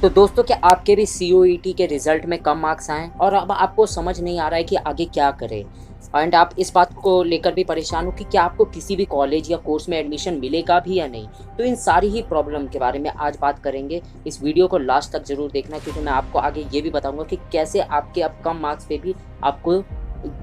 तो दोस्तों, क्या आपके भी COET के रिजल्ट में कम मार्क्स आए और अब आपको समझ नहीं आ रहा है कि आगे क्या करें, एंड आप इस बात को लेकर भी परेशान हो कि क्या आपको किसी भी कॉलेज या कोर्स में एडमिशन मिलेगा भी या नहीं। तो इन सारी ही प्रॉब्लम के बारे में आज बात करेंगे। इस वीडियो को लास्ट तक जरूर देखना, क्योंकि मैं आपको आगे ये भी बताऊंगा कि कैसे आपके अब कम मार्क्स पे भी आपको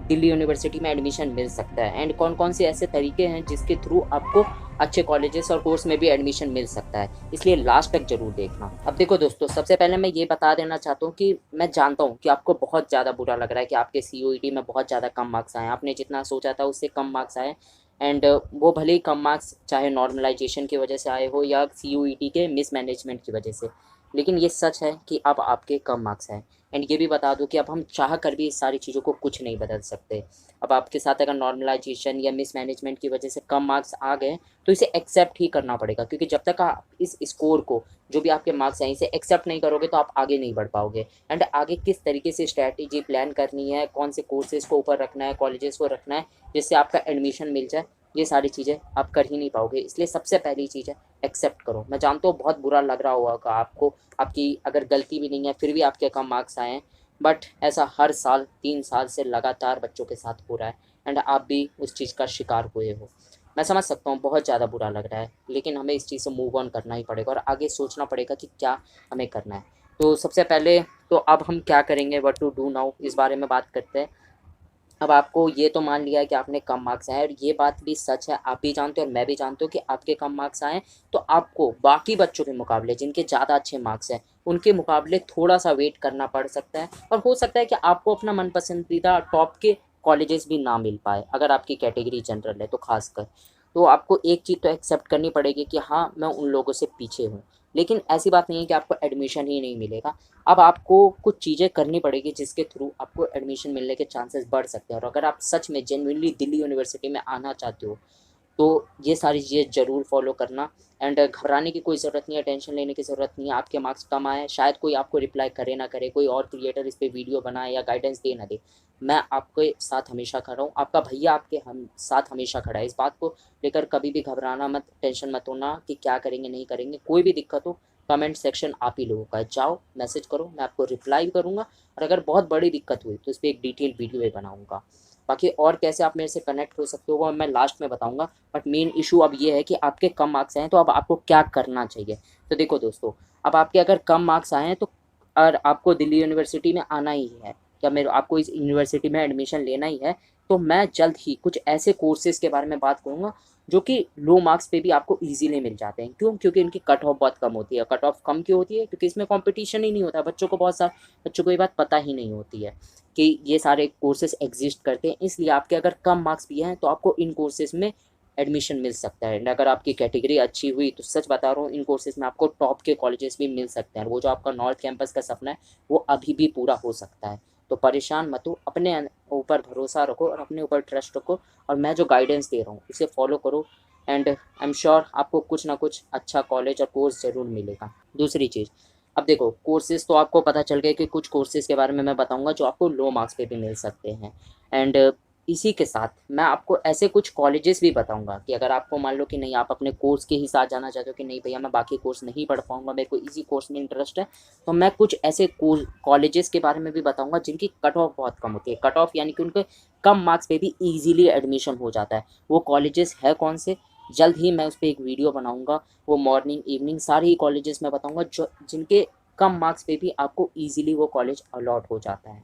दिल्ली यूनिवर्सिटी में एडमिशन मिल सकता है, एंड कौन कौन से ऐसे तरीके हैं जिसके थ्रू आपको अच्छे कॉलेजेस और कोर्स में भी एडमिशन मिल सकता है। इसलिए लास्ट तक जरूर देखना। अब देखो दोस्तों, सबसे पहले मैं ये बता देना चाहता हूँ कि मैं जानता हूँ कि आपको बहुत ज़्यादा बुरा लग रहा है कि आपके COET में बहुत ज़्यादा कम मार्क्स आए, आपने जितना सोचा था उससे कम मार्क्स आए। एंड वो भले ही कम मार्क्स चाहे नॉर्मलाइजेशन की वजह से आए हो या COET के मिसमैनेजमेंट की वजह से, लेकिन ये सच है कि अब आपके कम मार्क्स हैं। एंड ये भी बता दूं कि अब हम चाह कर भी इस सारी चीज़ों को कुछ नहीं बदल सकते। अब आपके साथ अगर नॉर्मलाइजेशन या मिसमैनेजमेंट की वजह से कम मार्क्स आ गए तो इसे एक्सेप्ट ही करना पड़ेगा, क्योंकि जब तक आप इस स्कोर को, जो भी आपके मार्क्स हैं, इसे एक्सेप्ट नहीं करोगे तो आप आगे नहीं बढ़ पाओगे। एंड आगे किस तरीके से स्ट्रैटेजी प्लान करनी है, कौन से कोर्सेज को ऊपर रखना है, कॉलेजेस को रखना है जिससे आपका एडमिशन मिल जाए, ये सारी चीज़ें आप कर ही नहीं पाओगे। इसलिए सबसे पहली चीज़ है एक्सेप्ट करो। मैं जानता हूँ बहुत बुरा लग रहा होगा आपको, आपकी अगर गलती भी नहीं है फिर भी आपके कम मार्क्स आए हैं, बट ऐसा हर साल 3 साल से लगातार बच्चों के साथ हो रहा है, एंड आप भी उस चीज़ का शिकार हुए हो। मैं समझ सकता हूँ बहुत ज़्यादा बुरा लग रहा है, लेकिन हमें इस चीज़ से मूव ऑन करना ही पड़ेगा और आगे सोचना पड़ेगा कि क्या हमें करना है। तो सबसे पहले तो अब हम क्या करेंगे, व्हाट टू डू नाउ, इस बारे में बात करते हैं। अब आपको ये तो मान लिया है कि आपने कम मार्क्स आए, और ये बात भी सच है, आप भी जानते हो और मैं भी जानता हूँ कि आपके कम मार्क्स आए, तो आपको बाकी बच्चों के मुकाबले जिनके ज़्यादा अच्छे मार्क्स हैं उनके मुकाबले थोड़ा सा वेट करना पड़ सकता है, और हो सकता है कि आपको अपना मन पसंदीदा टॉप के कॉलेजेस भी ना मिल पाए अगर आपकी कैटेगरी जनरल है तो खासकर। तो आपको एक चीज़ तो एक्सेप्ट करनी पड़ेगी कि हाँ, मैं उन लोगों से पीछे हूँ, लेकिन ऐसी बात नहीं है कि आपको एडमिशन ही नहीं मिलेगा। अब आपको कुछ चीज़ें करनी पड़ेगी जिसके थ्रू आपको एडमिशन मिलने के चांसेस बढ़ सकते हैं, और अगर आप सच में जेन्युइनली दिल्ली यूनिवर्सिटी में आना चाहते हो तो ये सारी चीज़ें ज़रूर फॉलो करना। एंड घबराने की कोई ज़रूरत नहीं है, टेंशन लेने की ज़रूरत नहीं है। आपके मार्क्स कम आए, शायद कोई आपको रिप्लाई करे ना करे, कोई और क्रिएटर इस पर वीडियो बनाए या गाइडेंस दे ना दे, मैं आपके साथ हमेशा खड़ा हूँ। आपका भैया आपके हम साथ हमेशा खड़ा है। इस बात को लेकर कभी भी घबराना मत, टेंशन मत होना कि क्या करेंगे नहीं करेंगे। कोई भी दिक्कत हो, कमेंट सेक्शन आप ही लोगों का है, जाओ मैसेज करो, मैं आपको रिप्लाई भी करूँगा, और अगर बहुत बड़ी दिक्कत हुई तो इस पर एक डिटेल वीडियो भी बनाऊँगा। बाकी और कैसे आप मेरे से कनेक्ट हो सकते हो वो मैं लास्ट में बताऊंगा, बट मेन इशू अब ये है कि आपके कम मार्क्स आए हैं तो अब आपको क्या करना चाहिए। तो देखो दोस्तों, अब आपके अगर कम मार्क्स आए हैं तो और आपको दिल्ली यूनिवर्सिटी में आना ही है, क्या मेरे आपको इस यूनिवर्सिटी में एडमिशन लेना ही है, तो मैं जल्द ही कुछ ऐसे कोर्सेज़ के बारे में बात करूँगा जो कि लो मार्क्स पे भी आपको ईज़िली मिल जाते हैं। क्यों? क्योंकि इनकी कट ऑफ बहुत कम होती है। कट ऑफ कम क्यों होती है? क्योंकि इसमें कॉम्पिटिशन ही नहीं होता। बच्चों को बहुत सारे बच्चों को ये बात पता ही नहीं होती है कि ये सारे कोर्सेज़ एग्जिस्ट करते हैं। इसलिए आपके अगर कम मार्क्स भी हैं तो आपको इन कोर्सेज़ में एडमिशन मिल सकता है, एंड अगर आपकी कैटेगरी अच्छी हुई तो सच बता रहा हूँ, इन कोर्सेज़ में आपको टॉप के कॉलेजेस भी मिल सकते हैं। वो जो आपका नॉर्थ कैंपस का सपना है वो अभी भी पूरा हो सकता है। तो परेशान मत हो, अपने ऊपर भरोसा रखो और अपने ऊपर ट्रस्ट रखो, और मैं जो गाइडेंस दे रहा हूँ उसे फॉलो करो, एंड आई एम श्योर आपको कुछ ना कुछ अच्छा कॉलेज और कोर्स ज़रूर मिलेगा। दूसरी चीज़, अब देखो कोर्सेज़ तो आपको पता चल गया कि कुछ कोर्सेज़ के बारे में मैं बताऊंगा जो आपको लो मार्क्स पे भी मिल सकते हैं, एंड इसी के साथ मैं आपको ऐसे कुछ कॉलेजेस भी बताऊंगा कि अगर आपको मान लो कि नहीं, आप अपने कोर्स के ही साथ जाना चाहते हो कि नहीं भैया मैं बाकी कोर्स नहीं पढ़ पाऊंगा, मेरे को इसी कोर्स में इंटरेस्ट है, तो मैं कुछ ऐसे कॉलेजेस के बारे में भी बताऊंगा जिनकी कट ऑफ बहुत कम होती है। कट ऑफ यानी कि उनके कम मार्क्स पे भी ईजिली एडमिशन हो जाता है। वो कॉलेजेस है कौन से, जल्द ही मैं उस पर एक वीडियो बनाऊंगा। वो मॉर्निंग इवनिंग सारे ही कॉलेजेस मैं बताऊंगा जो जिनके कम मार्क्स पे भी आपको ईजिली वो कॉलेज अलॉट हो जाता है,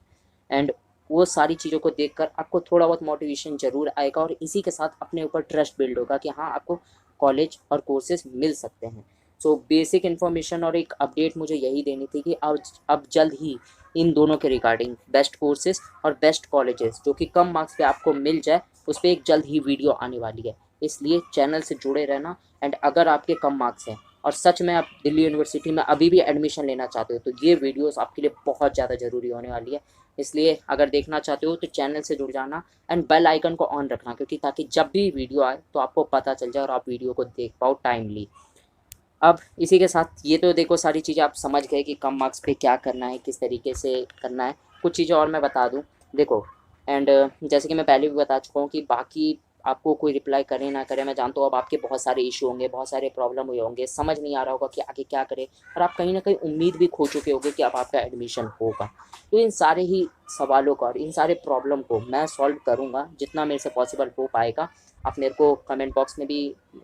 एंड वो सारी चीज़ों को देखकर आपको थोड़ा बहुत मोटिवेशन ज़रूर आएगा, और इसी के साथ अपने ऊपर ट्रस्ट बिल्ड होगा कि हाँ, आपको कॉलेज और कोर्सेज मिल सकते हैं। सो बेसिक इन्फॉर्मेशन और एक अपडेट मुझे यही देनी थी कि अब जल्द ही इन दोनों के रिगार्डिंग बेस्ट कोर्सेज और बेस्ट कॉलेजेस जो कि कम मार्क्स पे आपको मिल जाए, उस पर एक जल्द ही वीडियो आने वाली है। इसलिए चैनल से जुड़े रहना, एंड अगर आपके कम मार्क्स हैं और सच में आप दिल्ली यूनिवर्सिटी में अभी भी एडमिशन लेना चाहते हो तो ये वीडियोस आपके लिए बहुत ज़्यादा ज़रूरी होने वाली है। इसलिए अगर देखना चाहते हो तो चैनल से जुड़ जाना, एंड बेल आइकन को ऑन रखना, क्योंकि ताकि जब भी वीडियो आए तो आपको पता चल जाए और आप वीडियो को देख पाओ टाइमली। अब इसी के साथ ये तो देखो सारी चीज़ें आप समझ गए कि कम मार्क्स पे क्या करना है, किस तरीके से करना है। कुछ चीज़ें और मैं बता दूँ, देखो, एंड जैसे कि मैं पहले भी बता चुका हूँ कि बाकी आपको कोई रिप्लाई करे ना करे, मैं जानता हूँ अब आपके बहुत सारे इशू होंगे, बहुत सारे प्रॉब्लम हुए होंगे, समझ नहीं आ रहा होगा कि आगे क्या करें, और आप कहीं ना कहीं उम्मीद भी खो चुके होंगे कि अब आपका एडमिशन होगा। तो इन सारे ही सवालों का और इन सारे प्रॉब्लम को मैं सॉल्व करूँगा जितना मेरे से पॉसिबल हो पाएगा। आप मेरे को कमेंट बॉक्स में भी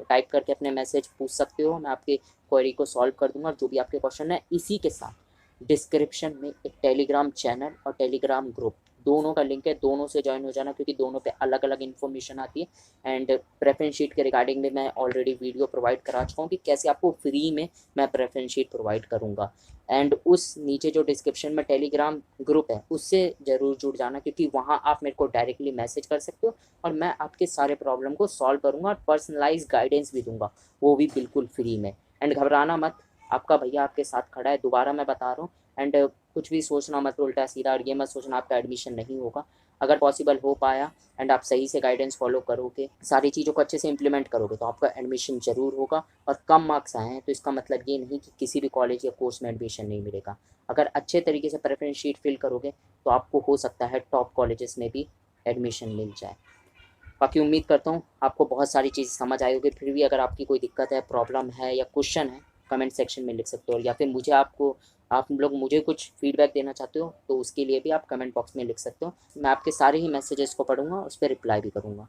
टाइप करके अपने मैसेज पूछ सकते हो, मैं आपकी क्वेरी को सॉल्व कर दूंगा, जो भी आपके क्वेश्चन है। इसी के साथ डिस्क्रिप्शन में एक टेलीग्राम चैनल और टेलीग्राम ग्रुप दोनों का लिंक है, दोनों से ज्वाइन हो जाना, क्योंकि दोनों पे अलग अलग इन्फॉर्मेशन आती है। एंड प्रेफरेंस शीट के रिगार्डिंग में मैं ऑलरेडी वीडियो प्रोवाइड करा चुका हूँ कि कैसे आपको फ्री में मैं प्रेफरेंस शीट प्रोवाइड करूँगा। एंड उस नीचे जो डिस्क्रिप्शन में टेलीग्राम ग्रुप है उससे ज़रूर जुड़ जाना, क्योंकि वहाँ आप मेरे को डायरेक्टली मैसेज कर सकते हो और मैं आपके सारे प्रॉब्लम को सॉल्व करूँगा और पर्सनलाइज गाइडेंस भी दूंगा, वो भी बिल्कुल फ्री में। एंड घबराना मत, आपका भैया आपके साथ खड़ा है, दोबारा मैं बता रहा हूँ। एंड कुछ भी सोचना मत उल्टा सीधा, और ये मत सोचना आपका एडमिशन नहीं होगा। अगर पॉसिबल हो पाया एंड आप सही से गाइडेंस फॉलो करोगे, सारी चीज़ों को अच्छे से इंप्लीमेंट करोगे, तो आपका एडमिशन ज़रूर होगा। और कम मार्क्स आए हैं तो इसका मतलब ये नहीं कि किसी भी कॉलेज या कोर्स में एडमिशन नहीं मिलेगा। अगर अच्छे तरीके से प्रेफरेंस शीट फिल करोगे तो आपको हो सकता है टॉप कॉलेजेस में भी एडमिशन मिल जाए। बाकी उम्मीद करता हूँ आपको बहुत सारी चीज़ समझ आई होगी। फिर भी अगर आपकी कोई दिक्कत है, प्रॉब्लम है या क्वेश्चन है, कमेंट सेक्शन में लिख सकते हो, या फिर मुझे आप लोग मुझे कुछ फीडबैक देना चाहते हो तो उसके लिए भी आप कमेंट बॉक्स में लिख सकते हो। मैं आपके सारे ही मैसेजेस को पढ़ूंगा, उस पर रिप्लाई भी करूँगा।